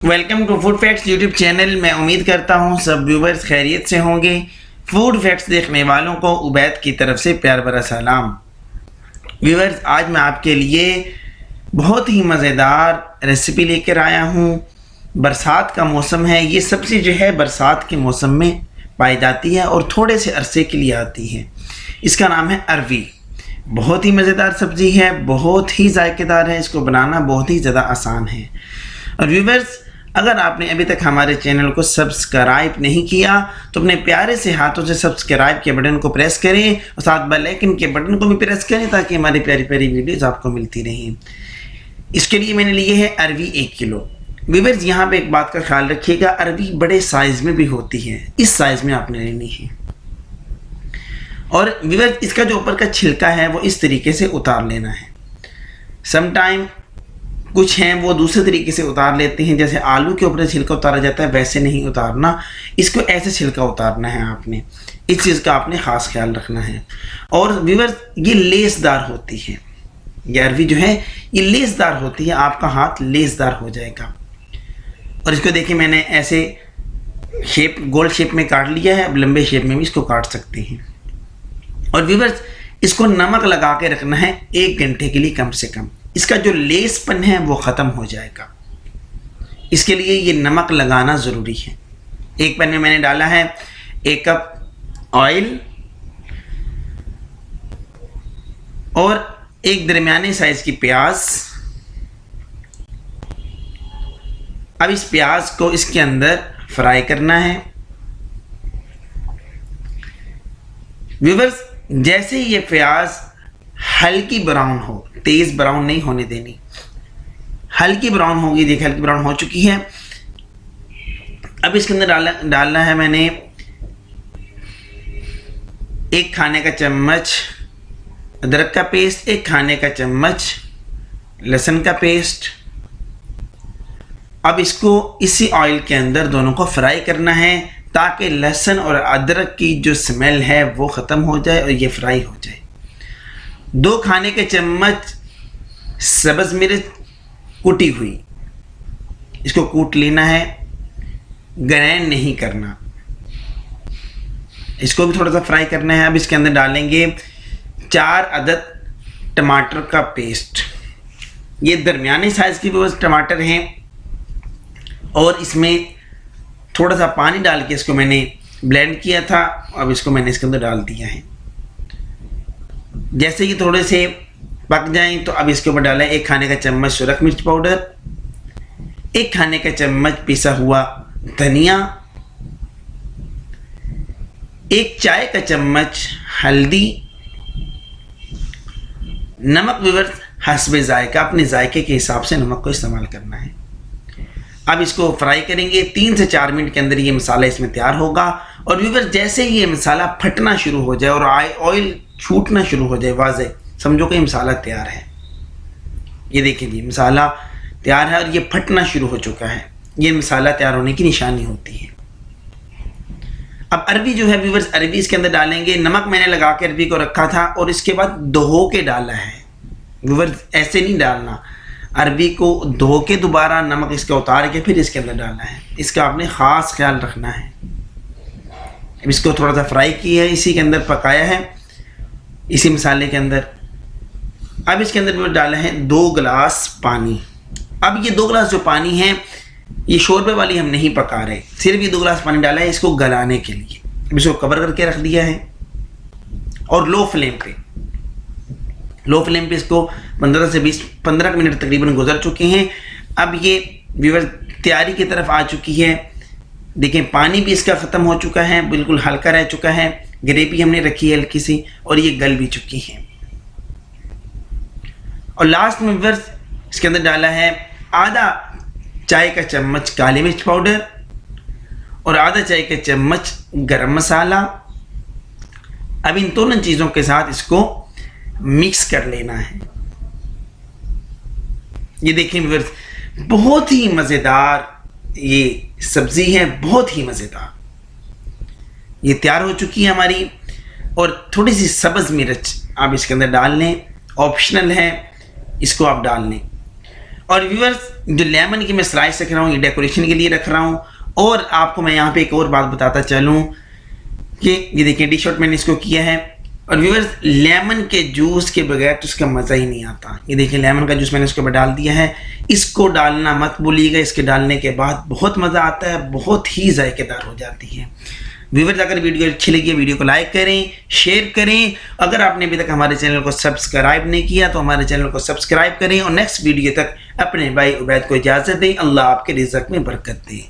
Welcome to food facts YouTube channel. मैं उम्मीद करता हूँ सब व्यूवर्स खैरियत से होंगे। फूड फैक्ट्स देखने वालों को उबैद की तरफ से प्यार भरा सलाम। व्यूवर्स, आज मैं आपके लिए बहुत ही मज़ेदार रेसिपी लेकर आया हूँ। बरसात का मौसम है, ये सब्ज़ी जो है बरसात के मौसम में पाई जाती है और थोड़े से अरसे के लिए आती है। इसका नाम है अरवी। बहुत ही मज़ेदार सब्ज़ी है, बहुत ही जायकेदार है। इसको बनाना बहुत ही ज़्यादा आसान है। और व्यूवर्स, अगर आपने अभी तक हमारे चैनल को सब्सक्राइब नहीं किया तो अपने प्यारे से हाथों से सब्सक्राइब के बटन को प्रेस करें और साथ बेल आइकन के बटन को भी प्रेस करें ताकि हमारी प्यारी प्यारी वीडियोज़ आपको मिलती रहें। इसके लिए मैंने लिए है अरवी 1 किलो। व्यूवर्स, यहाँ पे एक बात का ख्याल रखिएगा, अरवी बड़े साइज़ में भी होती है, इस साइज़ में आपने लेनी है। और व्यूवर्स, इसका जो ऊपर का छिलका है वो इस तरीके से उतार लेना है। समटाइम कुछ हैं वो दूसरे तरीके से उतार लेते हैं, जैसे आलू के ऊपर छिलका उतारा जाता है वैसे नहीं उतारना, इसको ऐसे छिलका उतारना है आपने। इस चीज़ का आपने ख़ास ख्याल रखना है। और व्यूअर्स, ये लेसदार होती है, ये अरवी जो है ये लेसदार होती है, आपका हाथ लेसदार हो जाएगा। और इसको देखिए, मैंने ऐसे शेप गोल शेप में काट लिया है, अब लंबे शेप में भी इसको काट सकते हैं। और व्यूअर्स, इसको नमक लगा के रखना है 1 घंटे के लिए कम से कम। इसका जो लेसपन है वो ख़त्म हो जाएगा, इसके लिए ये नमक लगाना ज़रूरी है। एक पैन में मैंने डाला है 1 कप ऑयल और एक दरमियाने साइज़ की प्याज। अब इस प्याज को इसके अंदर फ्राई करना है। व्यूअर्स, जैसे ये प्याज हल्की ब्राउन हो, तेज़ ब्राउन नहीं होने देनी, हल्की ब्राउन होगी। देखिए, हल्की ब्राउन हो चुकी है। अब इसके अंदर डालना है मैंने 1 खाने का चम्मच अदरक का पेस्ट, 1 खाने का चम्मच लहसुन का पेस्ट। अब इसको इसी ऑयल के अंदर दोनों को फ्राई करना है ताकि लहसुन और अदरक की जो स्मेल है वो ख़त्म हो जाए और ये फ्राई हो जाए। 2 खाने के चम्मच सब्ज़ मिर्च कुटी हुई, इसको कूट लेना है, ग्राइंड नहीं करना। इसको भी थोड़ा सा फ्राई करना है। अब इसके अंदर डालेंगे 4 अदद टमाटर का पेस्ट। ये दरमियाने साइज़ की भी टमाटर हैं और इसमें थोड़ा सा पानी डाल के इसको मैंने ब्लेंड किया था। अब इसको मैंने इसके अंदर डाल दिया है। जैसे कि थोड़े से पक जाएं तो अब इसके ऊपर डाला है 1 खाने का चम्मच सुरख मिर्च पाउडर, 1 खाने का चम्मच पिसा हुआ धनिया, 1 चाय का चम्मच हल्दी, नमक व्यूअर्स हस्बे जायका, अपने जायके के हिसाब से नमक को इस्तेमाल करना है। अब इसको फ्राई करेंगे 3 से 4 मिनट के अंदर ये मसाला इसमें तैयार होगा। और व्यूअर्स, जैसे ही ये मसाला फटना शुरू हो जाए और ऑयल छूटना शुरू हो जाए, वाज़े समझो कि मसाला तैयार है। ये देखिए जी, मसाला तैयार है और ये फटना शुरू हो चुका है। ये मसाला तैयार होने की निशानी होती है। अब अरवी जो है व्यूअर्स, अरवी इसके अंदर डालेंगे। नमक मैंने लगा के अरवी को रखा था और इसके बाद धो के डाला है। व्यूअर्स, ऐसे नहीं डालना, अरवी को धो के दोबारा नमक इसका उतार के फिर इसके अंदर डालना है। इसका आपने ख़ास ख्याल रखना है। अब इसको थोड़ा सा फ्राई किया है, इसी के अंदर पकाया है, इसी मसाले के अंदर। अब इसके अंदर डाला है 2 गिलास पानी। अब ये 2 गिलास जो पानी है ये शोरबे वाली हम नहीं पका रहे, सिर्फ ये 2 गिलास पानी डाला है इसको गलाने के लिए। अब इसको कवर करके रख दिया है और लो फ्लेम पे इसको 15 से 15 मिनट तकरीबन गुजर चुके हैं। अब ये व्यूअर्स तैयारी की तरफ आ चुकी है। देखें, पानी भी इसका ख़त्म हो चुका है, बिल्कुल हल्का रह चुका है। ग्रेवी हमने रखी है हल्की सी और ये गल भी चुकी है। और लास्ट में व्यूअर्स इसके अंदर डाला है आधा चाय का चम्मच काली मिर्च पाउडर और आधा चाय का चम्मच गरम मसाला। अब इन दोनों चीज़ों के साथ इसको मिक्स कर लेना है। ये देखिए व्यूअर्स, बहुत ही मज़ेदार ये सब्ज़ी है, बहुत ही मज़ेदार। ये तैयार हो चुकी है हमारी। और थोड़ी सी सब्ज़ मिर्च आप इसके अंदर डाल लें, ऑप्शनल है, इसको आप डाल लें। और व्यूअर्स जो लेमन की मैं स्लाइस रख रहा हूँ ये डेकोरेशन के लिए रख रहा हूँ। और आपको मैं यहाँ पे एक और बात बताता चलूँ कि ये देखिए डिश आउट मैंने इसको किया है। और व्यूअर्स लेमन के जूस के बगैर तो इसका मज़ा ही नहीं आता। ये देखिए लेमन का जूस मैंने इसके ऊपर डाल दिया है। इसको डालना मत भूलिएगा, इसके डालने के बाद बहुत मज़ा आता है, बहुत ही जायकेदार हो जाती है। व्यूअर्स अगर वीडियो अच्छी लगी है वीडियो को लाइक करें, शेयर करें। अगर आपने अभी तक हमारे चैनल को सब्सक्राइब नहीं किया तो हमारे चैनल को सब्सक्राइब करें। और नेक्स्ट वीडियो तक अपने भाई उबैद को इजाज़त दें। अल्लाह आपके रिज़्क़ में बरकत दे।